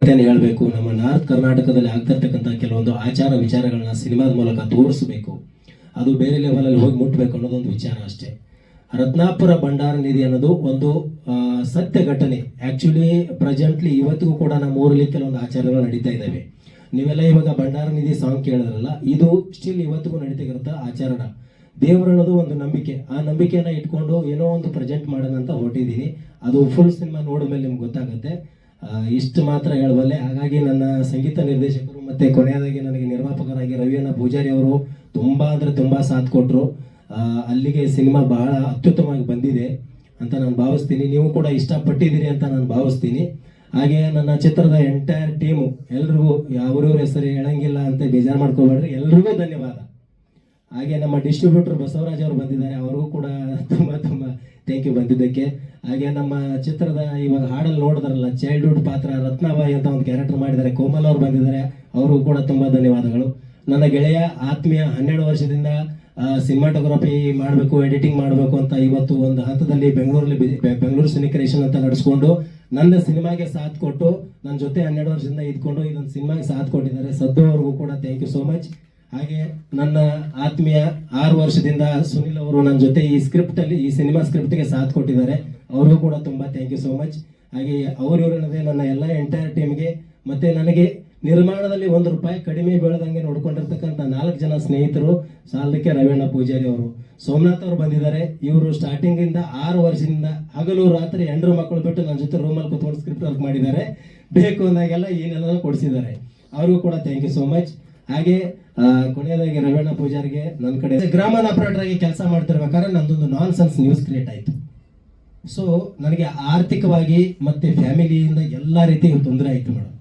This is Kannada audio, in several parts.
ಕಥೆಯನ್ನು ಹೇಳಬೇಕು, ನಮ್ಮ ನಾರ್ತ್ ಕರ್ನಾಟಕದಲ್ಲಿ ಆಗ್ತಿರ್ತಕ್ಕಂಥ ಕೆಲವೊಂದು ಆಚಾರ ವಿಚಾರಗಳನ್ನ ಸಿನಿಮಾದ ಮೂಲಕ ತೋರಿಸಬೇಕು, ಅದು ಬೇರೆ ಲೆವೆಲಲ್ಲಿ ಹೋಗಿ ಮುಟ್ಟಬೇಕು ಅನ್ನೋದೊಂದು ವಿಚಾರ ಅಷ್ಟೇ. ರತ್ನಾಪುರ ಭಂಡಾರ ನಿಧಿ ಅನ್ನೋದು ಒಂದು ಸತ್ಯ ಘಟನೆ. ಆ್ಯಕ್ಚುಲಿ ಪ್ರೆಸೆಂಟ್ಲಿ ಇವತ್ತಿಗೂ ಕೂಡ ನಮ್ಮ ಊರಲ್ಲಿ ಕೆಲವೊಂದು ಆಚಾರಗಳು ನಡೀತಾ ಇದ್ದಾವೆ. ನೀವೆಲ್ಲ ಇವಾಗ ಭಂಡಾರ ನಿಧಿ ಸಾಂಗ್ ಕೇಳಿದ್ರಲ್ಲ, ಇದು ಸ್ಟಿಲ್ ಇವತ್ತಿಗೂ ನಡೀತಿರುತ್ತೆ ಆಚರಣ. ದೇವರು ಅನ್ನೋದು ಒಂದು ನಂಬಿಕೆ, ಆ ನಂಬಿಕೆಯನ್ನು ಇಟ್ಕೊಂಡು ಏನೋ ಒಂದು ಪ್ರೆಸೆಂಟ್ ಮಾಡೋಣ ಅಂತ ಹೊರಟಿದ್ದೀನಿ. ಅದು ಫುಲ್ ಸಿನಿಮಾ ನೋಡಿದ್ಮೇಲೆ ನಿಮ್ಗೆ ಗೊತ್ತಾಗುತ್ತೆ. ಇಷ್ಟು ಮಾತ್ರ ಹೇಳಬಲ್ಲೆ. ಹಾಗಾಗಿ ನನ್ನ ಸಂಗೀತ ನಿರ್ದೇಶಕರು ಮತ್ತು ಕೊನೆಯದಾಗಿ ನನಗೆ ನಿರ್ಮಾಪಕರಾಗಿ ರವಿಯಣ್ಣ ಪೂಜಾರಿ ಅವರು ತುಂಬ ಅಂದರೆ ತುಂಬ ಸಾಥ್ ಕೊಟ್ಟರು. ಅಲ್ಲಿಗೆ ಸಿನಿಮಾ ಬಹಳ ಅತ್ಯುತ್ತಮವಾಗಿ ಬಂದಿದೆ ಅಂತ ನಾನು ಭಾವಿಸ್ತೀನಿ. ನೀವು ಕೂಡ ಇಷ್ಟಪಟ್ಟಿದ್ದೀರಿ ಅಂತ ನಾನು ಭಾವಿಸ್ತೀನಿ. ಹಾಗೆ ನನ್ನ ಚಿತ್ರದ ಎಂಟೈರ್ ಟೀಮು ಎಲ್ರಿಗೂ ಯಾವ್ರವ್ರ ಹೆಸರು ಹೇಳಂಗಿಲ್ಲ ಅಂತ ಬೇಜಾರು ಮಾಡ್ಕೋಬೇಡ್ರಿ, ಎಲ್ರಿಗೂ ಧನ್ಯವಾದ. ಹಾಗೆ ನಮ್ಮ ಡಿಸ್ಟ್ರಿಬ್ಯೂಟರ್ ಬಸವರಾಜ್ ಅವರು ಬಂದಿದ್ದಾರೆ, ಅವ್ರಿಗೂ ಕೂಡ ತುಂಬ ತುಂಬ ಥ್ಯಾಂಕ್ ಯು ಬಂದಿದ್ದಕ್ಕೆ. ಹಾಗೆ ನಮ್ಮ ಚಿತ್ರದ ಇವಾಗ ಹಾಡಲ್ಲಿ ನೋಡಿದ್ರಲ್ಲ ಚೈಲ್ಡ್ಹುಡ್ ಪಾತ್ರ ರತ್ನಾಬಾಯಿ ಅಂತ ಒಂದು ಕ್ಯಾರೆಕ್ಟರ್ ಮಾಡಿದ್ದಾರೆ, ಕೋಮಲ್ ಅವರು ಬಂದಿದ್ದಾರೆ, ಅವ್ರಿಗೂ ಕೂಡ ತುಂಬ ಧನ್ಯವಾದಗಳು. ನನ್ನ ಗೆಳೆಯ ಆತ್ಮೀಯ 12 ವರ್ಷದಿಂದ ಸಿನಿಮಾಟೋಗ್ರಫಿ ಮಾಡಬೇಕು, ಎಡಿಟಿಂಗ್ ಮಾಡಬೇಕು ಅಂತ ಇವತ್ತು ಒಂದು ಹಂತದಲ್ಲಿ ಬೆಂಗಳೂರು ಸಿನಿ ಕ್ರಿಯೇಷನ್ ಅಂತ ನಡೆಸ್ಕೊಂಡು ನನ್ನ ಸಿನಿಮಾಗೆ ಸಾಥ್ ಕೊಟ್ಟು ನನ್ನ ಜೊತೆ 12 ವರ್ಷದಿಂದ ಇದ್ಕೊಂಡು ಇದೊಂದು ಸಿನಿಮಾಗೆ ಸಾಥ್ ಕೊಟ್ಟಿದ್ದಾರೆ. ಸದ್ದು ಅವ್ರಿಗೂ ಕೂಡ ಥ್ಯಾಂಕ್ ಯು ಸೋ ಮಚ್. ಹಾಗೆ ನನ್ನ ಆತ್ಮೀಯ 6 ವರ್ಷದಿಂದ ಸುನಿಲ್ ಅವರು ನನ್ನ ಜೊತೆ ಈ ಸಿನಿಮಾ ಸ್ಕ್ರಿಪ್ಟ್ಗೆ ಸಾಥ್ ಕೊಟ್ಟಿದ್ದಾರೆ, ಅವ್ರಿಗೂ ಕೂಡ ತುಂಬ ಥ್ಯಾಂಕ್ ಯು ಸೋ ಮಚ್. ಹಾಗೆ ಅವರಿವರನ್ನದೇ ನನ್ನ ಎಲ್ಲ ಎಂಟೈರ್ ಟೀಮ್ಗೆ ಮತ್ತೆ ನನಗೆ ನಿರ್ಮಾಣದಲ್ಲಿ ₹1 ಕಡಿಮೆ ಬೀಳದಂಗೆ ನೋಡ್ಕೊಂಡಿರ್ತಕ್ಕಂಥ 4 ಜನ ಸ್ನೇಹಿತರು, ಸಾಲದಕ್ಕೆ ರವಿಯಣ್ಣ ಪೂಜಾರಿ ಅವರು, ಸೋಮನಾಥ್ ಅವರು ಬಂದಿದ್ದಾರೆ. ಇವರು ಸ್ಟಾರ್ಟಿಂಗ್ ಇಂದ 6 ವರ್ಷದಿಂದ ಹಗಲು ರಾತ್ರಿ 2 ಮಕ್ಕಳು ಬಿಟ್ಟು ನನ್ನ ಜೊತೆ ರೂಮಲ್ಲಿ ಕೂತ್ಕೊಂಡು ಸ್ಕ್ರಿಪ್ಟ್ ವರ್ಕ್ ಮಾಡಿದ್ದಾರೆ. ಬೇಕು ಅಂದಾಗೆಲ್ಲ ಏನೆಲ್ಲ ಕೊಡಿಸಿದ್ದಾರೆ, ಅವ್ರಿಗೂ ಕೂಡ ಥ್ಯಾಂಕ್ ಯು ಸೋ ಮಚ್. ಹಾಗೆ ಕೊನೆಯದಾಗಿ ರವಿಯಣ್ಣ ಪೂಜಾರಿಗೆ ನನ್ನ ಕಡೆ ಗ್ರಾಮೀಣ ಆಪರೇಟರ್ ಆಗಿ ಕೆಲಸ ಮಾಡ್ತಿರ್ಬೇಕಾದ್ರೆ ನಂದೊಂದು ನಾನ್ ಸೆನ್ಸ್ ನ್ಯೂಸ್ ಕ್ರಿಯೇಟ್ ಆಯಿತು. ಸೊ ನನಗೆ ಆರ್ಥಿಕವಾಗಿ ಮತ್ತೆ ಫ್ಯಾಮಿಲಿಯಿಂದ ಎಲ್ಲ ರೀತಿ ತೊಂದರೆ ಆಯಿತು ಮೇಡಮ್.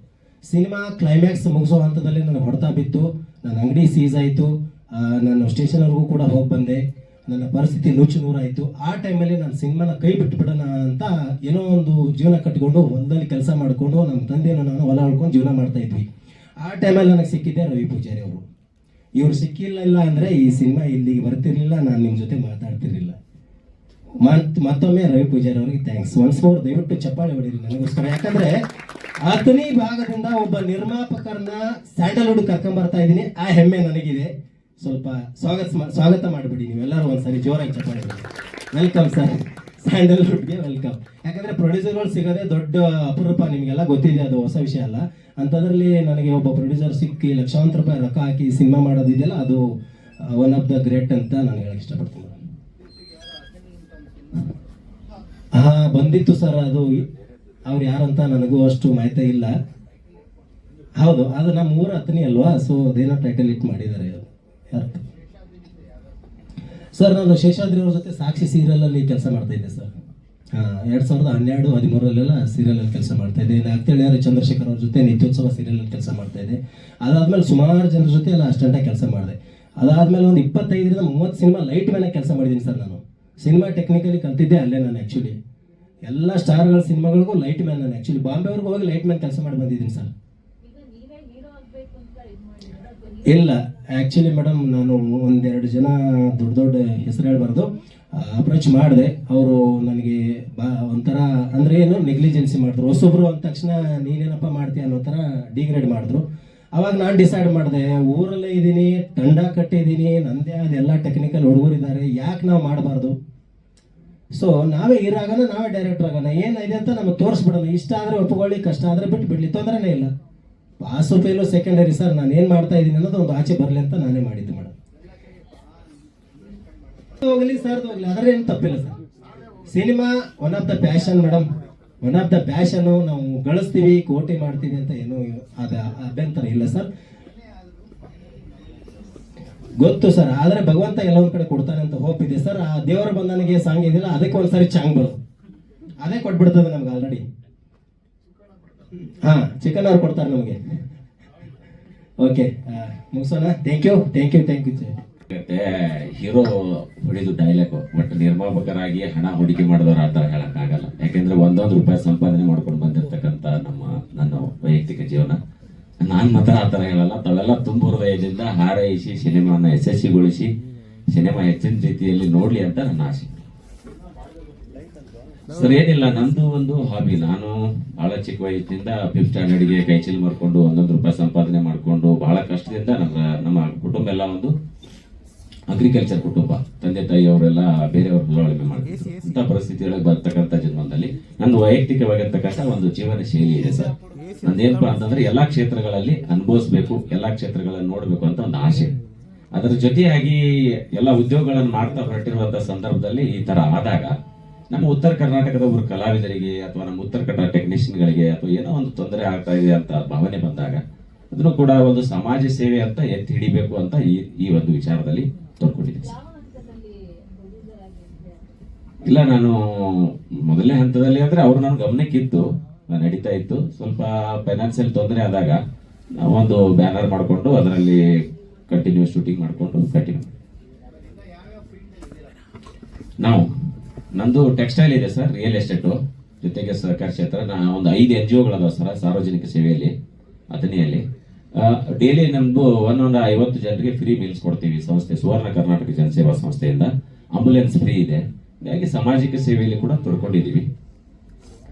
ಸಿನಿಮಾ ಕ್ಲೈಮ್ಯಾಕ್ಸ್ ಮುಗಿಸೋ ಹಂತದಲ್ಲಿ ನನಗೆ ಹೊಡೆತ ಬಿತ್ತು, ನನ್ನ ಅಂಗಡಿ ಸೀಸ್ ಆಯಿತು, ನಾನು ಸ್ಟೇಷನ್ವರೆಗೂ ಕೂಡ ಹೋಗಿ ಬಂದೆ, ನನ್ನ ಪರಿಸ್ಥಿತಿ ನೂರಾಯಿತು. ಆ ಟೈಮಲ್ಲಿ ನಾನು ಸಿನಿಮಾನ ಕೈ ಬಿಟ್ಬಿಡೋಣ ಅಂತ ಏನೋ ಒಂದು ಜೀವನ ಕಟ್ಟಿಕೊಂಡು ಹೊಲದಲ್ಲಿ ಕೆಲಸ ಮಾಡಿಕೊಂಡು ನಮ್ಮ ತಂದೆಯನ್ನು ನಾನು ಹೊಲ ಹೊಳ್ಕೊಂಡು ಜೀವನ ಮಾಡ್ತಾ ಇದ್ವಿ. ಆ ಟೈಮಲ್ಲಿ ನನಗೆ ಸಿಕ್ಕಿದ್ದೆ ರವಿ ಪೂಜಾರಿ ಅವರು. ಇವ್ರು ಸಿಕ್ಕಿಲ್ಲ ಅಂದರೆ ಈ ಸಿನಿಮಾ ಇಲ್ಲಿಗೆ ಬರ್ತಿರ್ಲಿಲ್ಲ, ನಾನು ನಿಮ್ಮ ಜೊತೆ ಮಾತಾಡ್ತಿರ್ಲಿಲ್ಲ. ಮತ್ತೊಮ್ಮೆ ರವಿ ಪೂಜಾರಿ ಅವರಿಗೆ ಥ್ಯಾಂಕ್ಸ್ ಒನ್ಸ್ ಮೋರ್. ದಯವಿಟ್ಟು ಚಪ್ಪಾಳೆ ಹೊಡೀರಿ ನನಗೋಸ್ಕರ. ಯಾಕಂದ್ರೆ ಅತನಿ ಭಾಗದಿಂದ ಒಬ್ಬ ನಿರ್ಮಾಪಕರನ್ನ ಸ್ಯಾಂಡಲ್ವುಡ್ ಕರ್ಕೊಂಡ್ಬರ್ತಾ ಇದ್ದೀನಿ, ಆ ಹೆಮ್ಮೆ ನನಗಿದೆ. ಸ್ವಲ್ಪ ಸ್ವಾಗತ ಮಾಡಿಬಿಡಿ ನೀವೆಲ್ಲರೂ ಒಂದ್ಸರಿ ಜೋರಾಗಿ ಚಪ್ಪಾಳೆ ಹೊಡಿ. ವೆಲ್ಕಮ್ ಸರ್, ಸ್ಯಾಂಡಲ್ವುಡ್ಗೆ ವೆಲ್ಕಮ್. ಯಾಕಂದ್ರೆ ಪ್ರೊಡ್ಯೂಸರ್ಗಳು ಸಿಗೋದೇ ದೊಡ್ಡ ಅಪರೂಪ, ನಿಮಗೆಲ್ಲ ಗೊತ್ತಿದೆ, ಅದು ಹೊಸ ವಿಷಯ ಅಲ್ಲ. ಅಂಥದ್ರಲ್ಲಿ ನನಗೆ ಒಬ್ಬ ಪ್ರೊಡ್ಯೂಸರ್ ಸಿಕ್ಕಿ ₹1,00,000 ರೊಕ್ಕ ಹಾಕಿ ಸಿನಿಮಾ ಮಾಡೋದಿದೆಯಲ್ಲ, ಅದು ಒನ್ ಆಫ್ ದ ಗ್ರೇಟ್ ಅಂತ ನಾನು ಹೇಳಕ್ಕೆ ಇಷ್ಟಪಡ್ತೀನಿ. ಬಂದಿತ್ತು ಸರ್, ಅದು ಅವ್ರು ಯಾರಂತ ನನಗೂ ಅಷ್ಟು ಮಾಹಿತಿ ಇಲ್ಲ. ಹೌದು, ಅದು ನಮ್ಮ ಊರ ಹತ್ತನೇ ಅಲ್ವಾ, ಸೊ ಅದೇನೋ ಟೈಟಲ್ ಇಟ್ಟು ಮಾಡಿದ್ದಾರೆ. ಯಾರು ಸರ್? ನಾನು ಶೇಷಾದ್ರಿ ಅವ್ರ ಜೊತೆ ಸಾಕ್ಷಿ ಸೀರಿಯಲಲ್ಲಿ ಕೆಲಸ ಮಾಡ್ತಾ ಇದ್ದೆ ಸರ್. 2012-13 ಸೀರಿಯಲಲ್ಲಿ ಕೆಲಸ ಮಾಡ್ತಾ ಇದ್ದೆ. ಅಕ್ತಳಿಯಾರ ಚಂದ್ರಶೇಖರ್ ಅವ್ರ ಜೊತೆ ನಿತ್ಯೋತ್ಸವ ಸೀರಿಯಲಲ್ಲಿ ಕೆಲಸ ಮಾಡ್ತಾ ಇದ್ದೆ. ಅದಾದ್ಮೇಲೆ ಸುಮಾರು ಜನರ ಜೊತೆ ಎಲ್ಲ ಅಷ್ಟಂಟಾಗಿ ಕೆಲಸ ಮಾಡಿದೆ. ಅದಾದ್ಮೇಲೆ ಒಂದು 25-30 ಸಿನಿಮಾ ಲೈಟ್ ಮ್ಯಾನ್ ಕೆಲಸ ಮಾಡಿದ್ದೀನಿ ಸರ್. ನಾನು ಸಿನಿಮಾ ಟೆಕ್ನಿಕಲಿ ಕಲ್ತಿದ್ದೆ ಅಲ್ಲೇ. ನಾನು ಆ್ಯಕ್ಚುಲಿ ಎಲ್ಲ ಸ್ಟಾರ್ಗಳ ಸಿನಿಮಾಗಳಿಗೂ ಲೈಟ್ ಮ್ಯಾನ್. ನಾನು ಆ್ಯಕ್ಚುಲಿ ಬಾಂಬೆವರೆಗೂ ಹೋಗಿ ಲೈಟ್ ಮ್ಯಾನ್ ಕೆಲಸ ಮಾಡಿ ಬಂದಿದ್ದೀನಿ ಸರ್. ಇಲ್ಲ ಆ್ಯಕ್ಚುಲಿ ಮೇಡಮ್, ನಾನು 1-2 ಜನ ದೊಡ್ಡ ಹೆಸರು ಹೇಳ್ಬಾರ್ದು ಅಪ್ರೋಚ್ ಮಾಡಿದೆ. ಅವರು ನನಗೆ ಒಂಥರ ಅಂದರೆ ಏನು ನೆಗ್ಲಿಜೆನ್ಸಿ ಮಾಡಿದ್ರು. ಹೊಸೊಬ್ರು ಅಂದ ತಕ್ಷಣ ನೀನೇನಪ್ಪ ಮಾಡ್ತೀಯ ಅನ್ನೋ ಥರ ಡಿಗ್ರೇಡ್ ಮಾಡಿದ್ರು. ಅವಾಗ ನಾನು ಡಿಸೈಡ್ ಮಾಡಿದೆ, ಊರಲ್ಲೇ ಇದ್ದೀನಿ, ತಂಡ ಕಟ್ಟಿದ್ದೀನಿ, ನಂದೇ ಅದೆಲ್ಲ ಟೆಕ್ನಿಕಲ್ ಹುಡುಗರಿದ್ದಾರೆ, ಯಾಕೆ ನಾವು ಮಾಡಬಾರ್ದು? ಸೊ ನಾವೇ ಇರಾಗನ, ನಾವೇ ಡೈರೆಕ್ಟರ್ ಆಗೋಣ, ಏನಿದೆ ಅಂತ ನಮಗೆ ತೋರಿಸ್ಬಿಡೋಣ. ಇಷ್ಟ ಆದರೆ ಒಪ್ಪಿಕೊಳ್ಳಿ, ಕಷ್ಟ ಆದರೆ ಬಿಟ್ಟು ಬಿಡಲಿ, ತೊಂದರೆನೇ ಇಲ್ಲ. Pass fail secondary sir. ನಾನು ಏನು ಮಾಡ್ತಾ ಇದ್ದೀನಿ ಅನ್ನೋದು ಒಂದು ಆಚೆ ಬರಲಿ ಅಂತ ನಾನೇ ಮಾಡಿದ್ದು ಮೇಡಮ್. ಹೋಗಲಿ ಸರ್, ಹೋಗಲಿ, ಅದರೇನು ತಪ್ಪಿಲ್ಲ sir. Cinema one of the passion madam, one of the passion. ನಾವು ಗಳಿಸ್ತೀವಿ, ಕೋಟಿ ಮಾಡ್ತೀವಿ ಅಂತ ಏನೂ ಅಭ್ಯಂತರ ಇಲ್ಲ ಸರ್, ಗೊತ್ತು ಸರ್. ಆದರೆ ಭಗವಂತ ಎಲ್ಲ ಒಂದು ಕಡೆ ಕೊಡ್ತಾನೆ ಅಂತ ಹೋಪ್ ಇದೆ ಸರ್. ಆ ದೇವರ ಬಂಧನಿಗೆ ಸಾಂಗ್ ಇದೆಯಲ್ಲ, ಅದಕ್ಕೆ ಒಂದ್ಸರಿ ಚಾಂಗ್ ಬರೋದು, ಅದೇ ಕೊಟ್ಬಿಡ್ತದೆ ನಮ್ಗೆ ಆಲ್ರೆಡಿ. ಚಿಕನ್ ಅವ್ರು ಕೊಡ್ತಾರೆ ನಮಗೆ. ಓಕೆ, ಮುಗಿಸೋಣ. Thank you. ಹೀರೋ ಹೊಡಿದು ಡೈಲಾಗ್, ಬಟ್ ನಿರ್ಮಾಪಕರಾಗಿ ಹಣ ಹೂಡಿಕೆ ಮಾಡಿದವರು ಆ ಥರ ಹೇಳಕ್ಕಾಗಲ್ಲ. ಯಾಕೆಂದ್ರೆ ₹1 ಸಂಪಾದನೆ ಮಾಡ್ಕೊಂಡು ಬಂದಿರ್ತಕ್ಕಂಥ ನನ್ನ ವೈಯಕ್ತಿಕ ಜೀವನ. ನಾನು ಮಾತ್ರ ಆ ಥರ ಹೇಳಲ್ಲ. ತಾವೆಲ್ಲ ತುಂಬ ಹೃದಯದಿಂದ ಹಾರೈಸಿ ಸಿನಿಮಾನ ಯಶಸ್ವಿಗೊಳಿಸಿ ಸಿನಿಮಾ ಹೆಚ್ಚಿನ ರೀತಿಯಲ್ಲಿ ನೋಡ್ಲಿ ಅಂತ ನನ್ನ ಆಸೆ. ಸರ್ ಏನಿಲ್ಲ, ನಂದು ಒಂದು ಹಾಬಿ. ನಾನು ಬಹಳ ಚಿಕ್ಕ ವಯಸ್ಸಿನಿಂದ 5th ಸ್ಟ್ಯಾಂಡರ್ಡ್ಗೆ ಕೈ ಚೀಲ ಮಾಡ್ಕೊಂಡು 1 ರೂಪಾಯಿ ಸಂಪಾದನೆ ಮಾಡ್ಕೊಂಡು ಬಹಳ ಕಷ್ಟದಿಂದ ನಮ್ಮ ಕುಟುಂಬ ಎಲ್ಲ ಒಂದು ಅಗ್ರಿಕಲ್ಚರ್ ಕುಟುಂಬ. ತಂದೆ ತಾಯಿ ಅವರೆಲ್ಲ ಬೇರೆಯವ್ರ ಉಳುಮೆ ಮಾಡ್ತಿದ್ರು. ಇಂಥ ಪರಿಸ್ಥಿತಿಯೊಳಗೆ ಬರ್ತಕ್ಕಂಥ ಜನ್ಮದಲ್ಲಿ ನನ್ನ ವೈಯಕ್ತಿಕವಾಗಿರ್ತಕ್ಕಂಥ ಒಂದು ಜೀವನ ಶೈಲಿ ಇದೆ ಸರ್. ನಂದೇನಪ್ಪ ಅಂತಂದ್ರೆ ಎಲ್ಲಾ ಕ್ಷೇತ್ರಗಳಲ್ಲಿ ಅನುಭವಿಸ್ಬೇಕು, ಎಲ್ಲಾ ಕ್ಷೇತ್ರಗಳನ್ನು ನೋಡ್ಬೇಕು ಅಂತ ಒಂದು ಆಸೆ. ಅದರ ಜೊತೆಯಾಗಿ ಎಲ್ಲ ಉದ್ಯೋಗಗಳನ್ನು ಮಾಡ್ತಾ ಹೊರಟಿರುವಂತಹ ಸಂದರ್ಭದಲ್ಲಿ ಈ ತರ ಆದಾಗ ನಮ್ಮ ಉತ್ತರ ಕರ್ನಾಟಕದ ಒಬ್ಬರು ಕಲಾವಿದರಿಗೆ ಅಥವಾ ನಮ್ಮ ಉತ್ತರ ಕನ್ನಡ ಟೆಕ್ನಿಷಿಯನ್ಗಳಿಗೆ ಅಥವಾ ಏನೋ ಒಂದು ತೊಂದರೆ ಆಗ್ತಾ ಇದೆ ಅಂತ ಭಾವನೆ ಬಂದಾಗ ಅದನ್ನು ಕೂಡ ಒಂದು ಸಮಾಜ ಸೇವೆ ಅಂತ ಎತ್ತಿ ಹಿಡಿಬೇಕು ಅಂತ ಈ ಒಂದು ವಿಚಾರದಲ್ಲಿ ತೊಡ್ಕೊಂಡಿದ್ದೀನಿ. ಇಲ್ಲ, ನಾನು ಮೊದಲನೇ ಹಂತದಲ್ಲಿ ಅಂದ್ರೆ ಅವ್ರು ನನ್ನ ಗಮನಕ್ಕಿತ್ತು, ನಡೀತಾ ಇತ್ತು. ಸ್ವಲ್ಪ ಫೈನಾನ್ಸಿಯಲ್ ತೊಂದರೆ ಆದಾಗ ನಾವು ಒಂದು ಬ್ಯಾನರ್ ಮಾಡಿಕೊಂಡು ಅದರಲ್ಲಿ ಕಂಟಿನ್ಯೂ ಶೂಟಿಂಗ್ ಮಾಡಿಕೊಂಡು ಕಂಟಿನ್ಯೂ. ನಂದು ಟೆಕ್ಸ್ಟೈಲ್ ಇದೆ ಸರ್, ರಿಯಲ್ ಎಸ್ಟೇಟು ಜೊತೆಗೆ ಸಹಕಾರ ಕ್ಷೇತ್ರ. ಒಂದು 5 NGOಗಳದಾವ ಸರ್ ಸಾರ್ವಜನಿಕ ಸೇವೆಯಲ್ಲಿ, ಅಥಣಿಯಲ್ಲಿ. ಡೈಲಿ ನಮ್ದು 150 ಜನರಿಗೆ ಫ್ರೀ ಮೀಲ್ಸ್ ಕೊಡ್ತೀವಿ ಸಂಸ್ಥೆ ಸುವರ್ಣ ಕರ್ನಾಟಕ ಜನಸೇವಾ ಸಂಸ್ಥೆಯಿಂದ. ಆಂಬುಲೆನ್ಸ್ ಫ್ರೀ ಇದೆ. ಹಾಗಾಗಿ ಸಾಮಾಜಿಕ ಸೇವೆಯಲ್ಲಿ ಕೂಡ ತೊಡ್ಕೊಂಡಿದ್ದೀವಿ.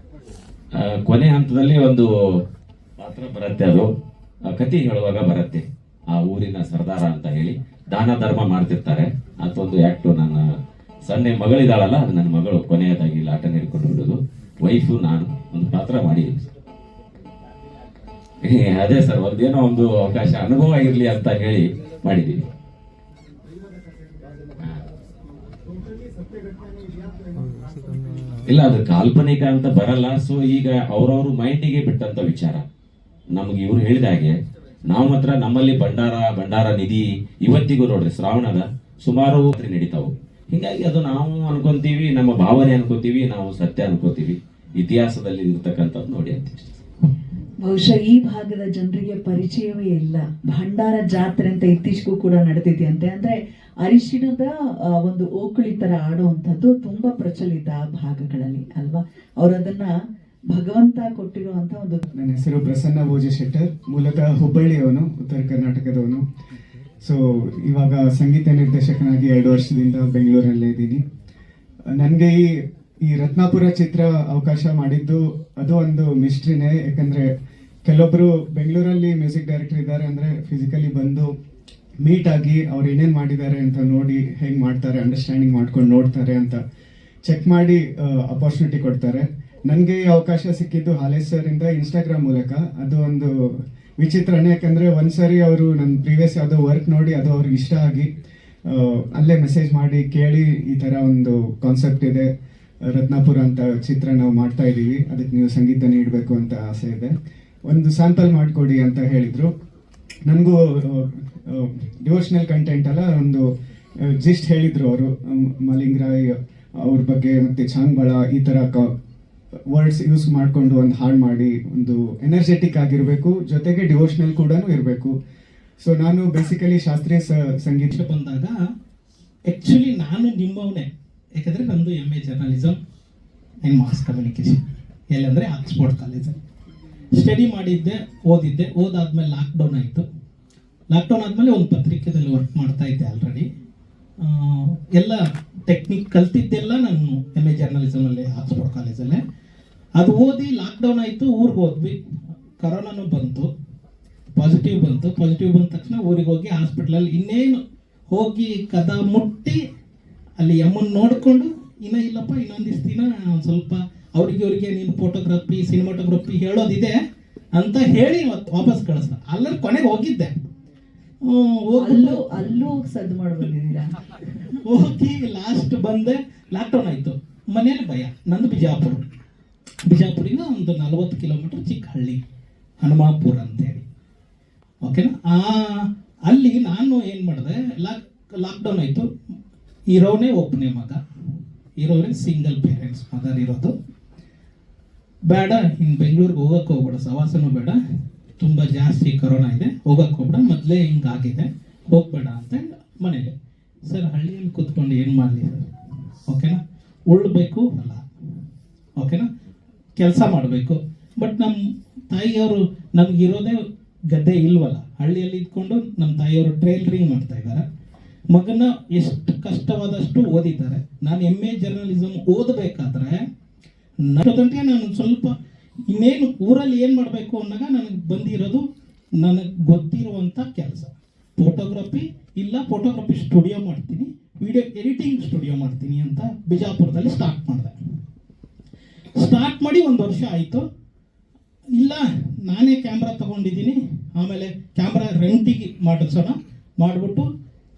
ಕೊನೆ ಹಂತದಲ್ಲಿ ಒಂದು ಪಾತ್ರ ಬರುತ್ತೆ, ಅದು ಕಥೆ ಹೇಳುವಾಗ ಬರುತ್ತೆ. ಆ ಊರಿನ ಸರ್ದಾರ ಅಂತ ಹೇಳಿ ದಾನ ಧರ್ಮ ಮಾಡ್ತಿರ್ತಾರೆ. ಅದೊಂದು ಆಕ್ಟು. ನನ್ನ ಸಣ್ಣ ಮಗಳಿದಾಳಲ್ಲ, ಅದು ನನ್ನ ಮಗಳು ಕೊನೆಯದಾಗಿ ಲಾಟನ್ ಹಿಡ್ಕೊಂಡು ಬಿಡೋದು, ವೈಫು ನಾನು ಒಂದು ಪಾತ್ರ ಮಾಡಿದ್ದೀವಿ. ಅದೇ ಸರ್, ಒಂದೇನೋ ಒಂದು ಅವಕಾಶ ಅನುಭವ ಇರಲಿ ಅಂತ ಹೇಳಿ ಮಾಡಿದ್ದೀವಿ. ಇಲ್ಲ, ಅದು ಕಾಲ್ಪನಿಕ ಅಂತ ಬರಲ್ಲ. ಸೊ ಈಗ ಅವ್ರವ್ರ ಮೈಂಡಿಗೆ ಬಿಟ್ಟಂತ ವಿಚಾರ. ನಮ್ಗೆ ಇವ್ರು ಹೇಳಿದ ಹಾಗೆ ನಾವು ಮಾತ್ರ ನಮ್ಮಲ್ಲಿ ಭಂಡಾರ ನಿಧಿ ಇವತ್ತಿಗೂ ನೋಡ್ರಿ ಶ್ರಾವಣದ ಸುಮಾರು ನಡೀತಾವು. ಹಿಂಗಾಗಿ ಅದು ನಾವು ಅನ್ಕೊಂತೀವಿ, ನಮ್ಮ ಭಾವನೆ ಅನ್ಕೋತೀವಿ, ನಾವು ಸತ್ಯ ಅನ್ಕೋತೀವಿ. ಇತಿಹಾಸದಲ್ಲಿ ಇರ್ತಕ್ಕಂಥದ್ದು ನೋಡಿ ಅಂತ. ಬಹುಶಃ ಈ ಭಾಗದ ಜನರಿಗೆ ಪರಿಚಯವೇ ಇಲ್ಲ. ಭಂಡಾರ ಜಾತ್ರೆ ಅಂತ ಇತ್ತೀಚೆಗೂ ಕೂಡ ನಡೆದಿದೆಯಂತೆ. ಅಂದ್ರೆ ಅರಿಶಿಣದ ಒಂದು ಓಕುಳಿ ತರ ಆಡುವಂಥದ್ದು ತುಂಬಾ ಪ್ರಚಲಿತ ಆ ಭಾಗಗಳಲ್ಲಿ ಅಲ್ವಾ. ಅವರದನ್ನ ಭಗವಂತ ಕೊಟ್ಟಿರುವಂತ ಒಂದು. ನನ್ನ ಹೆಸರು ಪ್ರಸನ್ನ ಭೋಜ ಶೆಟ್ಟರ್, ಮೂಲತಃ ಹುಬ್ಬಳ್ಳಿಯವನು, ಉತ್ತರ ಕರ್ನಾಟಕದವನು. ಸೊ ಇವಾಗ ಸಂಗೀತ ನಿರ್ದೇಶಕನಾಗಿ 2 ವರ್ಷದಿಂದ ಬೆಂಗಳೂರಲ್ಲೇ ಇದ್ದೀನಿ. ನನಗೆ ಈ ರತ್ನಾಪುರ ಚಿತ್ರ ಅವಕಾಶ ಮಾಡಿದ್ದು ಅದು ಒಂದು ಮಿಸ್ಟ್ರಿನೇ. ಯಾಕಂದ್ರೆ ಕೆಲವೊಬ್ರು ಬೆಂಗಳೂರಲ್ಲಿ ಮ್ಯೂಸಿಕ್ ಡೈರೆಕ್ಟರ್ ಇದ್ದಾರೆ ಅಂದ್ರೆ ಫಿಸಿಕಲಿ ಬಂದು ಮೀಟ್ ಆಗಿ ಅವ್ರು ಏನೇನು ಮಾಡಿದ್ದಾರೆ ಅಂತ ನೋಡಿ ಹೆಂಗೆ ಮಾಡ್ತಾರೆ ಅಂಡರ್ಸ್ಟ್ಯಾಂಡಿಂಗ್ ಮಾಡ್ಕೊಂಡು ನೋಡ್ತಾರೆ ಅಂತ ಚೆಕ್ ಮಾಡಿ ಅಪರ್ಚುನಿಟಿ ಕೊಡ್ತಾರೆ. ನನಗೆ ಈ ಅವಕಾಶ ಸಿಕ್ಕಿದ್ದು ಹಾಲೇಶ್ ಸರ್ ಇಂದ ಇನ್ಸ್ಟಾಗ್ರಾಮ್ ಮೂಲಕ. ಅದು ಒಂದು ವಿಚಿತ್ರನೇ, ಯಾಕಂದ್ರೆ ಒಂದ್ಸರಿ ಅವರು ನನ್ನ ಪ್ರೀವಿಯಸ್ ಯಾವುದೋ ವರ್ಕ್ ನೋಡಿ ಅದು ಅವ್ರಿಗೆ ಇಷ್ಟ ಆಗಿ ಅಲ್ಲೇ ಮೆಸೇಜ್ ಮಾಡಿ ಕೇಳಿ ಈ ಥರ ಒಂದು ಕಾನ್ಸೆಪ್ಟ್ ಇದೆ, ರತ್ನಾಪುರ ಅಂತ ಚಿತ್ರ ನಾವು ಮಾಡ್ತಾ ಇದ್ದೀವಿ, ಅದಕ್ಕೆ ನೀವು ಸಂಗೀತ ನೀಡಬೇಕು ಅಂತ ಆಸೆ ಇದೆ, ಒಂದು ಸ್ಯಾಂಪಲ್ ಮಾಡಿಕೊಡಿ ಅಂತ ಹೇಳಿದರು. ನನಗೂ ಡಿವೋಷನಲ್ ಕಂಟೆಂಟ್ ಅಲ್ಲ, ಒಂದು ಜಿಸ್ಟ್ ಹೇಳಿದರು ಅವರು. ಮಲಿಂಗರಾಯ್ ಅವ್ರ ಬಗ್ಗೆ ಮತ್ತು ಚಾಂಗ್ಬಳ ಈ ಥರ ವರ್ಡ್ಸ್ ಯೂಸ್ ಮಾಡಿಕೊಂಡು ಒಂದು ಹಾಡು ಮಾಡಿ, ಒಂದು ಎನರ್ಜೆಟಿಕ್ ಆಗಿರಬೇಕು, ಜೊತೆಗೆ ಡಿವೋಷನಲ್ ಕೂಡ ಇರಬೇಕು. ಸೊ ನಾನು ಬೇಸಿಕಲಿ ಶಾಸ್ತ್ರೀಯ ಸಂಗೀತ ಬಂದಾಗ ಆ್ಯಕ್ಚುಲಿ ನಾನು ನಿಮ್ಮವನೇ. ಯಾಕಂದರೆ ನಂದು MA journalism and mass communication. ಎಲ್ಲಂದರೆ ಆಕ್ಸ್ಫೋರ್ಡ್ ಕಾಲೇಜಲ್ಲಿ ಸ್ಟಡಿ ಮಾಡಿದ್ದೆ, ಓದಾದ್ಮೇಲೆ ಲಾಕ್ಡೌನ್ ಆಯಿತು. ಲಾಕ್ಡೌನ್ ಆದಮೇಲೆ ಒಂದು ಪತ್ರಿಕೆಯಲ್ಲಿ ವರ್ಕ್ ಮಾಡ್ತಾ ಇದ್ದೆ ಆಲ್ರೆಡಿ. ಎಲ್ಲ ಟೆಕ್ನಿಕ್ ಕಲ್ತಿದ್ದೆಲ್ಲ ನಾನು MA ಜರ್ನಲಿಸಮಲ್ಲಿ ಆಕ್ಸ್ಫೋರ್ಡ್ ಕಾಲೇಜಲ್ಲೇ. ಅದು ಓದಿ ಲಾಕ್ಡೌನ್ ಆಯಿತು, ಊರಿಗೆ ಹೋದ್ವಿ. ಕರೋನಾನು ಬಂತು, ಪಾಸಿಟಿವ್ ಬಂದ ತಕ್ಷಣ ಊರಿಗೆ ಹೋಗಿ ಹಾಸ್ಪಿಟ್ಲಲ್ಲಿ ಇನ್ನೇನು ಹೋಗಿ ಕದ ಮುಟ್ಟಿ ಅಲ್ಲಿ ಅಮ್ಮನ ನೋಡಿಕೊಂಡು ಇಲ್ಲಪ್ಪ ಇನ್ನೊಂದಿಷ್ಟು ದಿನ ಒಂದು ಸ್ವಲ್ಪ ಅವ್ರಿಗೆ ನೀನು ಫೋಟೋಗ್ರಫಿ ಸಿನಿಮಾಟೋಗ್ರಫಿ ಹೇಳೋದಿದೆ ಅಂತ ಹೇಳಿ ವಾಪಸ್ ಕಳಿಸ್ದ. ಅಲ್ಲಲ್ಲಿ ಕೊನೆಗೆ ಹೋಗಿದ್ದೆ, ಅಲ್ಲೂ ಸದ್ದು ಮಾಡಿ ಬಂದಿದ್ದೀರಾ. ಹೋಗಿ ಲಾಸ್ಟ್ ಬಂದೆ, ಲಾಕ್ಡೌನ್ ಆಯಿತು. ಮನೇಲಿ ಭಯ. ನಂದು ಬಿಜಾಪುರಿಂದ ಒಂದು 40 ಕಿಲೋಮೀಟರ್ ಚಿಕ್ಕ ಹಳ್ಳಿ, ಹನುಮಾಪುರ ಅಂತೇಳಿ. ಓಕೆನಾ. ಅಲ್ಲಿ ನಾನು ಏನು ಮಾಡಿದೆ, ಲಾಕ್ಡೌನ್ ಆಯಿತು. ಇರೋನೇ ಒಬ್ಬನೇ ಮಗ, ಇರೋರಿಗೆ ಸಿಂಗಲ್ ಪೇರೆಂಟ್ಸ್ ಮದರ್ ಇರೋದು. ಬೇಡ, ಇನ್ನು ಬೆಂಗಳೂರಿಗೆ ಹೋಗೋಕ್ಕೆ ಹೋಗ್ಬೇಡ, ಸವಾಸನೂ ಬೇಡ, ತುಂಬ ಜಾಸ್ತಿ ಕೊರೋನಾ ಇದೆ, ಹೋಗೋಕ್ಕೆ ಹೋಗ್ಬೇಡ, ಮೊದಲೇ ಹಿಂಗಾಗಿದೆ, ಹೋಗ್ಬೇಡ ಅಂತ ಮನೇಲಿ. ಸರ್ ಹಳ್ಳಿಯಲ್ಲಿ ಕೂತ್ಕೊಂಡು ಏನು ಮಾಡಲಿ ಸರ್? ಓಕೆನಾ. ಉಳ್ಬೇಕು ಅಲ್ಲ, ಓಕೆನಾ, ಕೆಲಸ ಮಾಡಬೇಕು. ಬಟ್ ನಮ್ಮ ತಾಯಿಯವರು ನಮಗಿರೋದೇ ಗದ್ದೆ ಇಲ್ವಲ್ಲ, ಹಳ್ಳಿಯಲ್ಲಿ ಇದ್ಕೊಂಡು ನಮ್ಮ ತಾಯಿಯವರು ಟ್ರೈಲರಿಂಗ್ ಮಾಡ್ತಾ ಇದ್ದಾರೆ. ಮಗನ ಎಷ್ಟು ಕಷ್ಟವಾದಷ್ಟು ಓದಿದ್ದಾರೆ. ನಾನು MA ಜರ್ನಲಿಸಮ್ ಓದಬೇಕಾದ್ರೆ ನನ್ನದಂತೆ ನಾನು ಸ್ವಲ್ಪ ಇನ್ನೇನು ಊರಲ್ಲಿ ಏನು ಮಾಡಬೇಕು ಅನ್ನೋಗ ನನಗೆ ಬಂದಿರೋದು ನನಗೆ ಗೊತ್ತಿರುವಂಥ ಕೆಲಸ ಫೋಟೋಗ್ರಫಿ ಇಲ್ಲ ಫೋಟೋಗ್ರಫಿ ಸ್ಟುಡಿಯೋ ಮಾಡ್ತೀನಿ, ವಿಡಿಯೋ ಎಡಿಟಿಂಗ್ ಸ್ಟುಡಿಯೋ ಮಾಡ್ತೀನಿ ಅಂತ ಬಿಜಾಪುರದಲ್ಲಿ ಸ್ಟಾರ್ಟ್ ಮಾಡಿದೆ. ಸ್ಟಾರ್ಟ್ ಮಾಡಿ 1 ವರ್ಷ ಆಯಿತು. ಇಲ್ಲ ನಾನೇ ಕ್ಯಾಮ್ರಾ ತೊಗೊಂಡಿದ್ದೀನಿ, ಆಮೇಲೆ ಕ್ಯಾಮ್ರಾ ರೆಂಟಿಗೆ ಮಾಡಿಸೋಣ, ಮಾಡಿಬಿಟ್ಟು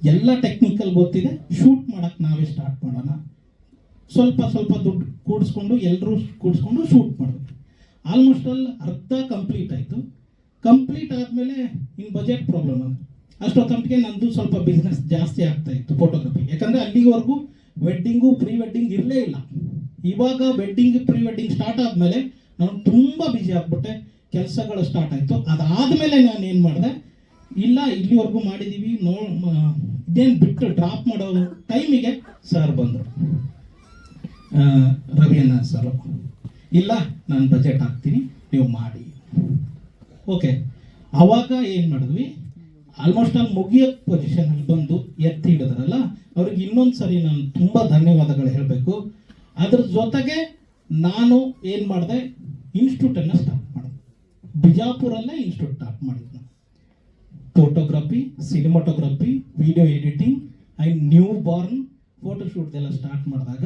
ಎಲ್ಲ ಟೆಕ್ನಿಕಲ್ ಗೊತ್ತಿದೆ, ಶೂಟ್ ಮಾಡೋಕ್ಕೆ ನಾವೇ ಸ್ಟಾರ್ಟ್ ಮಾಡೋಣ. ಸ್ವಲ್ಪ ಸ್ವಲ್ಪ ದುಡ್ಡು ಕೂಡಿಸ್ಕೊಂಡು ಎಲ್ಲರೂ ಕೂಡಿಸ್ಕೊಂಡು ಶೂಟ್ ಮಾಡಿದ್ವಿ. ಆಲ್ಮೋಸ್ಟ್ ಅರ್ಧ ಕಂಪ್ಲೀಟ್ ಆಯಿತು. ಕಂಪ್ಲೀಟ್ ಆದಮೇಲೆ ಇನ್ನು ಬಜೆಟ್ ಪ್ರಾಬ್ಲಮ್ ಅದು. ಅಷ್ಟೊತ್ತಿಗೆ ನಂದು ಸ್ವಲ್ಪ ಬಿಸ್ನೆಸ್ ಜಾಸ್ತಿ ಆಗ್ತಾ ಇತ್ತು ಫೋಟೋಗ್ರಫಿ, ಯಾಕಂದರೆ ಅಲ್ಲಿವರೆಗೂ ವೆಡ್ಡಿಂಗು ಪ್ರೀ ವೆಡ್ಡಿಂಗ್ ಇರಲೇ ಇಲ್ಲ. ಇವಾಗ ವೆಡ್ಡಿಂಗ್ ಪ್ರೀ ವೆಡ್ಡಿಂಗ್ ಸ್ಟಾರ್ಟ್ ಆದಮೇಲೆ ನಾನು ತುಂಬ ಬ್ಯುಸಿ ಆಗಿಬಿಟ್ಟೆ, ಕೆಲಸಗಳು ಸ್ಟಾರ್ಟ್ ಆಯಿತು. ಅದಾದಮೇಲೆ ನಾನು ಏನು ಮಾಡಿದೆ, ಇಲ್ಲ ಇಲ್ಲಿವರೆಗೂ ಮಾಡಿದ್ದೀವಿ ಇದೇನು ಬಿಟ್ಟು ಡ್ರಾಪ್ ಮಾಡೋ ಟೈಮಿಗೆ ಸರ್ ಬಂದರು, ರವಿಯಣ್ಣ ಸರ್, ಇಲ್ಲ ನಾನು ಬಜೆಟ್ ಹಾಕ್ತೀನಿ ನೀವು ಮಾಡಿ. ಓಕೆ, ಆವಾಗ ಏನು ಮಾಡಿದ್ವಿ, ಆಲ್ಮೋಸ್ಟ್ ಅಲ್ಲಿ ಮುಗಿಯೋ ಪೊಸಿಷನಲ್ಲಿ ಬಂದು ಎತ್ತಿ ಹಿಡಿದ್ರಲ್ಲ, ಅವ್ರಿಗೆ ಇನ್ನೊಂದು ಸರಿ ನಾನು ತುಂಬ ಧನ್ಯವಾದಗಳು ಹೇಳಬೇಕು. ಅದ್ರ ಜೊತೆಗೆ ನಾನು ಏನು ಮಾಡಿದೆ, ಇನ್ಸ್ಟಿಟ್ಯೂಟನ್ನು ಸ್ಟಾರ್ಟ್ ಮಾಡಿದೆ. ಬಿಜಾಪುರಲ್ಲೇ ಇನ್ಸ್ಟಿಟ್ಯೂಟ್ ಸ್ಟಾರ್ಟ್ ಮಾಡಿದ್ದೆ. Photography, cinematography, video editing and new born ಫೋಟೋಶೂಟ್ದೆಲ್ಲ ಸ್ಟಾರ್ಟ್ ಮಾಡಿದಾಗ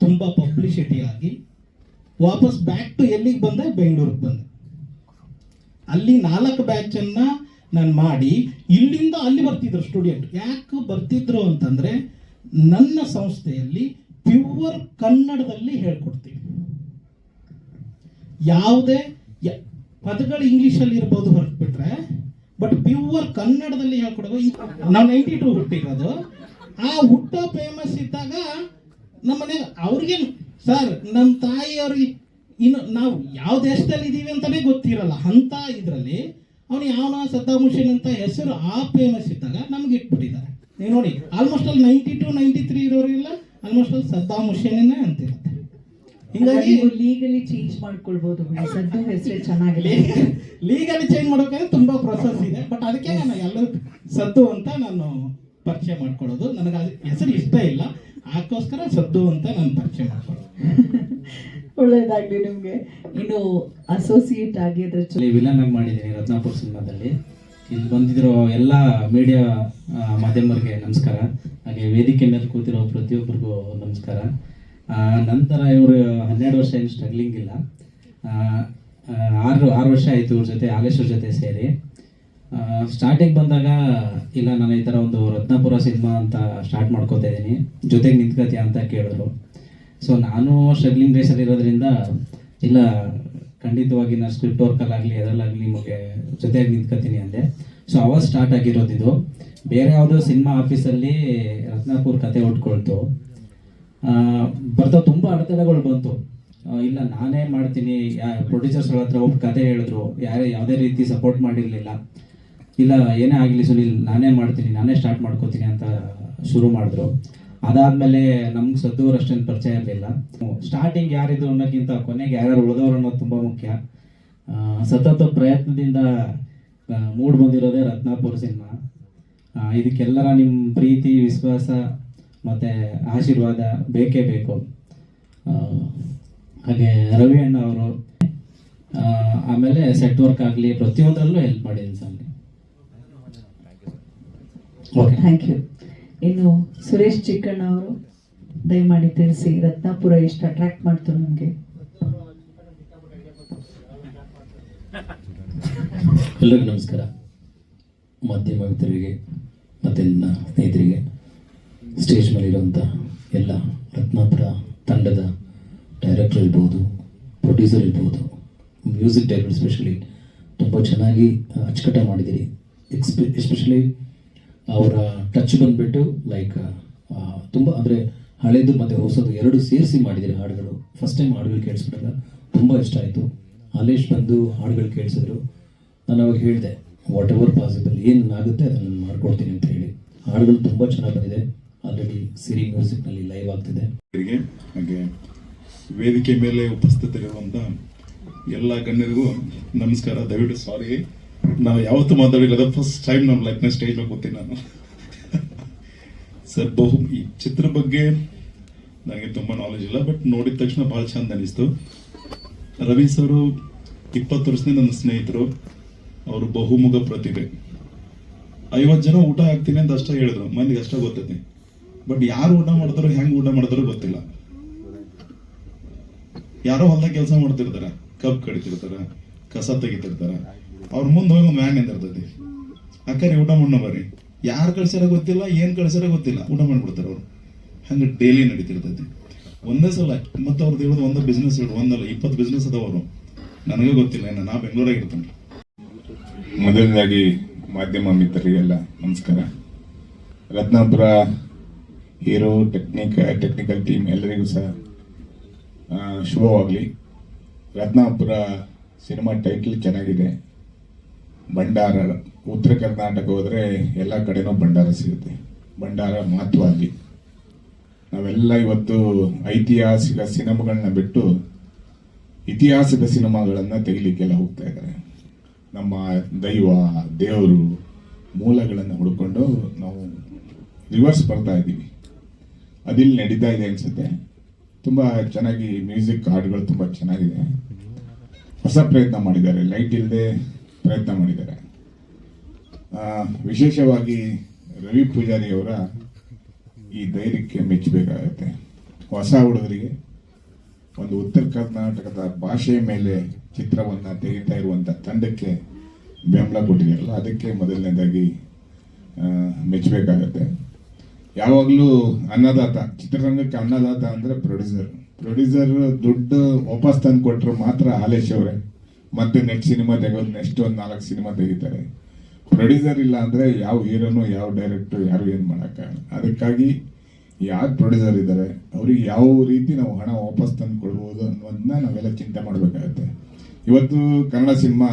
ತುಂಬ ಪಬ್ಲಿಸಿಟಿ ಆಗಿ ವಾಪಸ್ ಬ್ಯಾಕ್ ಟು ಎಲ್ಲಿಗೆ ಬಂದೆ, ಬೆಂಗಳೂರಿಗೆ ಬಂದೆ. ಅಲ್ಲಿ 4 ಬ್ಯಾಚನ್ನು ನಾನು ಮಾಡಿ ಇಲ್ಲಿಂದ ಅಲ್ಲಿ ಬರ್ತಿದ್ರು ಸ್ಟೂಡೆಂಟ್. ಯಾಕೆ ಬರ್ತಿದ್ರು ಅಂತಂದರೆ, ನನ್ನ ಸಂಸ್ಥೆಯಲ್ಲಿ ಪ್ಯೂರ್ ಕನ್ನಡದಲ್ಲಿ ಹೇಳ್ಕೊಡ್ತೀವಿ. ಯಾವುದೇ ಪದಗಳು ಇಂಗ್ಲೀಷಲ್ಲಿ ಇರ್ಬೋದು ಹೊರಟ್ಬಿಟ್ರೆ, ಬಟ್ ಪ್ಯೂರ್ ಕನ್ನಡದಲ್ಲಿ ಹೇಳ್ಕೊಡೋದು. ನಾವು 92 ಹುಟ್ಟಿರೋದು. ಆ ಹುಟ್ಟೋ ಫೇಮಸ್ ಇದ್ದಾಗ ನಮ್ಮನೆ ಅವ್ರಿಗೇನು ಸರ್, ನಮ್ಮ ತಾಯಿಯವ್ರಿಗೆ ಇನ್ನು ನಾವು ಯಾವ ದೇಶದಲ್ಲಿ ಇದ್ದೀವಿ ಅಂತಲೇ ಗೊತ್ತಿರಲ್ಲ ಅಂಥ ಇದರಲ್ಲಿ ಅವನು ಯಾವನ ಸದ್ದಾಮ್ ಹುಸೇನ್ ಅಂತ ಹೆಸರು ಆ ಫೇಮಸ್ ಇದ್ದಾಗ ನಮ್ಗೆ ಇಟ್ಬಿಟ್ಟಿದ್ದಾರೆ. ನೀವು ನೋಡಿ, ಆಲ್ಮೋಸ್ಟ್ ಅಲ್ಲಿ 92, 93 ಇರೋರಿಲ್ಲ, ಆಲ್ಮೋಸ್ಟ್ ಅಲ್ಲಿ ಸದ್ದಾಮ್ ಹುಸೇನೇ ಅಂತಿರುತ್ತೆ. ಹಿಂಗಾಗಿ ಲೀಗಲಿ ಚೇಂಜ್ ಮಾಡ್ಕೊಳ್ಬಹುದು. ಸದ್ದು ಹೆಸರು ಚೆನ್ನಾಗಿದೆ. ಲೀಗಲಿ ಚೇಂಜ್ ಮಾಡೋಕೆ ತುಂಬಾ ಪ್ರೊಸೆಸ್ ಇದೆ, ಬಟ್ ಅದಕ್ಕೆ ನಾನು ಎಲ್ಲರೂ ಸದ್ದು ಅಂತ ನಾನು ಪರಿಚಯ ಮಾಡ್ಕೊಳ್ಳೋದು. ನನಗೆ ಅದು ಹೆಸರು ಇಷ್ಟ ಇಲ್ಲ, ಅದಕ್ಕೋಸ್ಕರ ಸದ್ದು ಅಂತ ನಾನು ಪರಿಚಯ ಮಾಡ್ಕೊಳ್ಳೋದು. ಒಳ್ಳೇದಾಗ್ಲಿ ನಿಮ್ಗೆ. ಇನ್ನು ಅಸೋಸಿಯೇಟ್ ಆಗಿ ಅದ್ರ ವಿಲನ್ ಆಗಿ ಮಾಡಿದ್ದೀನಿ ರತ್ನಾಪುರ ಸಿನಿಮಾದಲ್ಲಿ. ಇಲ್ಲಿ ಬಂದಿರೋ ಎಲ್ಲ ಮೀಡಿಯಾ ಮಾಧ್ಯಮರಿಗೆ ನಮಸ್ಕಾರ, ಹಾಗೆ ವೇದಿಕೆ ಮೇಲೆ ಕೂತಿರೋ ಪ್ರತಿಯೊಬ್ಬರಿಗೂ ನಮಸ್ಕಾರ. ನಂತರ ಇವರು 12 ವರ್ಷ ಏನು ಸ್ಟ್ರಗ್ಲಿಂಗ್ ಇಲ್ಲ, 6 ವರ್ಷ ಆಯಿತು ಇವ್ರ ಜೊತೆ, ಹಾಲೇಶ್ವರ ಜೊತೆ ಸೇರಿ. ಸ್ಟಾರ್ಟಿಂಗ್ ಬಂದಾಗ ಇಲ್ಲ ನಾನು ಈ ಥರ ಒಂದು ರತ್ನಾಪುರ ಸಿನಿಮಾ ಅಂತ ಸ್ಟಾರ್ಟ್ ಮಾಡ್ಕೋತಾ ಇದ್ದೀನಿ, ಜೊತೆಗೆ ನಿಂತ್ಕೋತೀಯ ಅಂತ ಕೇಳಿದ್ರು. ಸೊ ನಾನು ಸ್ಟ್ರಗ್ಲಿಂಗ್ ರೇಸಲ್ಲಿ ಇರೋದ್ರಿಂದ ಇಲ್ಲ ಖಂಡಿತವಾಗಿ ನಾನು ಸ್ಕ್ರಿಪ್ಟ್ ವರ್ಕಲ್ಲಾಗಲಿ ಅದರಲ್ಲಾಗಲಿ ನಿಮಗೆ ಜೊತೆಗೆ ನಿಂತ್ಕೋತೀನಿ ಅಂದೆ. ಸೊ ಅವಾಗ ಸ್ಟಾರ್ಟ್ ಆಗಿರೋದು ಇದು. ಬೇರೆ ಯಾವುದೋ ಸಿನಿಮಾ ಆಫೀಸಲ್ಲಿ ರತ್ನಾಪುರ ಕತೆ ಉಟ್ಕೊಳ್ತು, ಬರ್ತಾ ತುಂಬ ಅಡೆತಡೆಗಳು ಬಂತು. ಇಲ್ಲ ನಾನೇ ಮಾಡ್ತೀನಿ, ಪ್ರೊಡ್ಯೂಸರ್ಸ್ಗಳ ಹತ್ರ ಹೋಗಿ ಕತೆ ಹೇಳಿದ್ರು, ಯಾವುದೇ ರೀತಿ ಸಪೋರ್ಟ್ ಮಾಡಿರಲಿಲ್ಲ. ಇಲ್ಲ ಏನೇ ಆಗಲಿ ಸುನಿಲ್ ನಾನೇ ಮಾಡ್ತೀನಿ, ನಾನೇ ಸ್ಟಾರ್ಟ್ ಮಾಡ್ಕೋತೀನಿ ಅಂತ ಶುರು ಮಾಡಿದ್ರು. ಅದಾದಮೇಲೆ ನಮ್ಗೆ ಸದ್ದೂರು ಅಷ್ಟೇನು ಪರಿಚಯ ಇರಲಿಲ್ಲ. ಸ್ಟಾರ್ಟಿಂಗ್ ಯಾರಿದ್ರು ಅನ್ನೋಕ್ಕಿಂತ ಕೊನೆಗೆ ಯಾರ್ಯಾರು ಉಳಿದವರು ಅನ್ನೋದು ತುಂಬ ಮುಖ್ಯ. ಸತತ ಪ್ರಯತ್ನದಿಂದ ಮೂಡ್ ಬಂದಿರೋದೇ ರತ್ನಾಪುರ ಸಿನಿಮಾ. ಇದಕ್ಕೆಲ್ಲರ ನಿಮ್ಮ ಪ್ರೀತಿ, ವಿಶ್ವಾಸ ಮತ್ತು ಆಶೀರ್ವಾದ ಬೇಕೇ ಬೇಕು. ಹಾಗೆ ರವಿ ಅಣ್ಣ ಅವರು ಆಮೇಲೆ ಸೆಟ್ ವರ್ಕ್ ಆಗಲಿ ಪ್ರತಿಯೊಂದರಲ್ಲೂ ಹೆಲ್ಪ್ ಮಾಡಿದ್ದೀನಿ ಸರ್. Okay, thank you. ಇನ್ನು ಸುರೇಶ್ ಚಿಕ್ಕಣ್ಣ ಅವರು ದಯಮಾಡಿ ತಿಳಿಸಿ, ರತ್ನಾಪುರ ಎಷ್ಟು ಅಟ್ರಾಕ್ಟ್ ಮಾಡ್ತು ನಮಗೆ? ಎಲ್ಲರಿಗೂ ನಮಸ್ಕಾರ. ಮಾಧ್ಯಮ ಮಿತ್ರರಿಗೆ ಮತ್ತು ನನ್ನ ಸ್ನೇಹಿತರಿಗೆ, ಸ್ಟೇಜ್ ಮೇಲಿರುವಂಥ ಎಲ್ಲ ರತ್ನಾಪುರ ತಂಡದ ಡೈರೆಕ್ಟರ್ ಇರ್ಬೋದು, ಪ್ರೊಡ್ಯೂಸರ್ ಇರ್ಬೋದು, ಮ್ಯೂಸಿಕ್ ಡೈರೆಕ್ಟರ್ ಸ್ಪೆಷಲಿ ತುಂಬ ಚೆನ್ನಾಗಿ ಅಚ್ಚುಕಟ್ಟಾಗಿ ಮಾಡಿದ್ದೀರಿ. ಎಸ್ಪೆಷಲಿ ಅವರ ಟಚ್ ಬಂದುಬಿಟ್ಟು ಲೈಕ್ ತುಂಬ ಅಂದರೆ ಹಳೇದು ಮತ್ತು ಹೊಸದು ಎರಡು ಸೇರಿಸಿ ಮಾಡಿದ್ದೀರಿ ಹಾಡುಗಳು. ಫಸ್ಟ್ ಟೈಮ್ ಹಾಡುಗಳು ಕೇಳಿಸ್ಬಿಟ್ಟಾಗ ತುಂಬ ಇಷ್ಟ ಆಯಿತು. ಹಾಲೇಶ್ ಬಂದು ಹಾಡುಗಳು ಕೇಳಿಸಿದ್ರು. ನಾನು ಅವಾಗ ಹೇಳಿದೆ, ವಾಟ್ ಎವರ್ ಪಾಸಿಬಲ್ ಏನಾಗುತ್ತೆ ಅದನ್ನು ನಾನು ಮಾಡ್ಕೊಡ್ತೀನಿ ಅಂತ ಹೇಳಿ. ಹಾಡುಗಳು ತುಂಬ ಚೆನ್ನಾಗಿ ಬಂದಿದೆ. ಆಲ್ರೆಡಿ ಸಿರಿ ಮ್ಯೂಸಿಕ್ನಲ್ಲಿ ಲೈವ್ ಆಗ್ತಿದೆ. ಹಾಗೆ ವೇದಿಕೆ ಮೇಲೆ ಉಪಸ್ಥಿತರಿರುವಂಥ ಎಲ್ಲ ಗಣ್ಯರಿಗೂ ನಮಸ್ಕಾರ. ದಯವಿಟ್ಟು ಸಾರಿ, ನಾವು ಯಾವತ್ತೂ ಮಾತಾಡಿಲ್ಲ, ಫಸ್ಟ್ ಟೈಮ್ ನಮ್ಮ ಲೈಫ್ನ ಸ್ಟೇಜ್ ಮೇಲೆ ಕೂತೀನಿ ನಾನು. ಸರ್ ಈ ಚಿತ್ರ ಬಗ್ಗೆ ನನಗೆ ತುಂಬ ನಾಲೆಜ್ ಇಲ್ಲ, ಬಟ್ ನೋಡಿದ ತಕ್ಷಣ ಭಾಳ ಚಂದ ಅನಿಸ್ತು. ರವಿ ಸರು 20 ವರ್ಷದಿಂದ ನನ್ನ ಸ್ನೇಹಿತರು. ಅವರು ಬಹುಮುಖ ಪ್ರತಿಭೆ. 50 ಜನ ಊಟ ಹಾಕ್ತೀನಿ ಅಂತ ಅಷ್ಟೇ ಹೇಳಿದ್ರು, ಮಂದಿಗೆ ಅಷ್ಟೇ ಗೊತ್ತೈತಿ. ಬಟ್ ಯಾರು ಊಟ ಮಾಡ್ತಾರೋ ಹೆಂಗೆ ಊಟ ಮಾಡ್ತಾರೋ ಗೊತ್ತಿಲ್ಲ. ಯಾರೋ ಹೊಲ್ದಾಗ ಕೆಲಸ ಮಾಡ್ತಿರ್ತಾರೆ, ಕಬ್ಬು ಕಡಿತಿರ್ತಾರೆ, ಕಸ ತೆಗಿತಿರ್ತಾರೆ. ಅವ್ರ ಮುಂದೆ ಹೋಗಿ ಒಂದು ವ್ಯಾನ್ ನಿಂತಿರ್ತೈತಿ, ಅಕ್ಕರಿ ಊಟ ಮಾಡೋ ಬರ್ರಿ. ಯಾರು ಕಳ್ಸ್ಯಾರ ಗೊತ್ತಿಲ್ಲ, ಏನು ಕಳ್ಸ್ಯಾರ ಗೊತ್ತಿಲ್ಲ, ಊಟ ಮಾಡ್ಬಿಡ್ತಾರೆ ಅವರು. ಹಂಗೆ ಡೈಲಿ ನಡೀತಿರ್ತೈತಿ. ಒಂದೇ ಸಲ ಮತ್ತೆ ಅವ್ರದ್ದು ಹೇಳೋದು ಒಂದೇ ಬಿಸ್ನೆಸ್ ಇಡು, ಒಂದಲ್ಲ 20 ಬಿಸ್ನೆಸ್ ಅದಾವರು. ನನಗೆ ಗೊತ್ತಿಲ್ಲ, ಇನ್ನು ನಾ ಬೆಂಗಳೂರಾಗ ಇರ್ತೇನೆ. ಮೊದಲನೇದಾಗಿ ಮಾಧ್ಯಮ ಮಿತ್ರರಿಗೆಲ್ಲ ನಮಸ್ಕಾರ. ರತ್ನಾಪುರ ಹೀರೋ ಟೆಕ್ನಿಕಲ್ ಟೀಮ್ ಎಲ್ಲರಿಗೂ ಸಹ ಶುಭವಾಗಲಿ. ರತ್ನಾಪುರ ಸಿನಿಮಾ ಟೈಟಲ್ ಚೆನ್ನಾಗಿದೆ. ಭಂಡಾರ, ಉತ್ತರ ಕರ್ನಾಟಕ ಹೋದರೆ ಎಲ್ಲ ಕಡೆನೂ ಭಂಡಾರ ಸಿಗುತ್ತೆ. ಭಂಡಾರ ಮಹತ್ವ ಅಲ್ಲಿ. ನಾವೆಲ್ಲ ಇವತ್ತು ಐತಿಹಾಸಿಕ ಸಿನಿಮಾಗಳನ್ನ ಬಿಟ್ಟು ಇತಿಹಾಸದ ಸಿನಿಮಾಗಳನ್ನು ತೆಗಿಲಿಕ್ಕೆಲ್ಲ ಹೋಗ್ತಾ ಇದ್ದಾರೆ. ನಮ್ಮ ದೈವ, ದೇವರು, ಮೂಲಗಳನ್ನು ಹುಡ್ಕೊಂಡು ನಾವು ರಿವರ್ಸ್ ಬರ್ತಾ ಇದ್ದೀವಿ. ಅದಿಲ್ಲಿ ನಡೀತಾ ಇದೆ ಅನಿಸುತ್ತೆ. ತುಂಬ ಚೆನ್ನಾಗಿ ಮ್ಯೂಸಿಕ್ ಹಾಡುಗಳು ತುಂಬ ಚೆನ್ನಾಗಿದೆ. ಹೊಸ ಪ್ರಯತ್ನ ಮಾಡಿದ್ದಾರೆ, ಲೈಟ್ ಇಲ್ಲದೆ ಪ್ರಯತ್ನ ಮಾಡಿದ್ದಾರೆ. ವಿಶೇಷವಾಗಿ ರವಿ ಪೂಜಾರಿ ಅವರ ಈ ಧೈರ್ಯಕ್ಕೆ ಮೆಚ್ಚಬೇಕಾಗತ್ತೆ. ಹೊಸ ಹುಡುಗರಿಗೆ ಒಂದು ಉತ್ತರ ಕರ್ನಾಟಕದ ಭಾಷೆಯ ಮೇಲೆ ಚಿತ್ರವನ್ನು ತೆಗಿತಾ ಇರುವಂಥ ತಂಡಕ್ಕೆ ಬೆಂಬಲ ಕೊಟ್ಟಿದ್ದಾರಲ್ಲ, ಅದಕ್ಕೆ ಮೊದಲನೇದಾಗಿ ಮೆಚ್ಚಬೇಕಾಗತ್ತೆ. ಯಾವಾಗಲೂ ಅನ್ನದಾತ, ಚಿತ್ರರಂಗಕ್ಕೆ ಅನ್ನದಾತ ಅಂದರೆ ಪ್ರೊಡ್ಯೂಸರ್ ದುಡ್ಡು ವಾಪಸ್ ತಂದು ಕೊಟ್ಟರು ಮಾತ್ರ ಹಾಲೇಶ್ ಅವರೇ ಮತ್ತೆ ನೆಕ್ಸ್ಟ್ ಸಿನಿಮಾ ತೆಗೋದು, ನೆಕ್ಸ್ಟ್ ಒಂದು 4 ಸಿನಿಮಾ ತೆಗಿತಾರೆ. ಪ್ರೊಡ್ಯೂಸರ್ ಇಲ್ಲ ಅಂದರೆ ಯಾವ ಹೀರೋನು, ಯಾವ ಡೈರೆಕ್ಟರ್ ಯಾರು ಏನು ಮಾಡೋಕ್ಕಾಗಲ್ಲ. ಅದಕ್ಕಾಗಿ ಯಾರು ಪ್ರೊಡ್ಯೂಸರ್ ಇದ್ದಾರೆ ಅವ್ರಿಗೆ ಯಾವ ರೀತಿ ನಾವು ಹಣ ವಾಪಸ್ ತಂದು ಕೊಡ್ಬೋದು ಅನ್ನೋದನ್ನ ನಾವೆಲ್ಲ ಚಿಂತೆ ಮಾಡಬೇಕಾಗತ್ತೆ. ಇವತ್ತು ಕನ್ನಡ ಸಿನಿಮಾ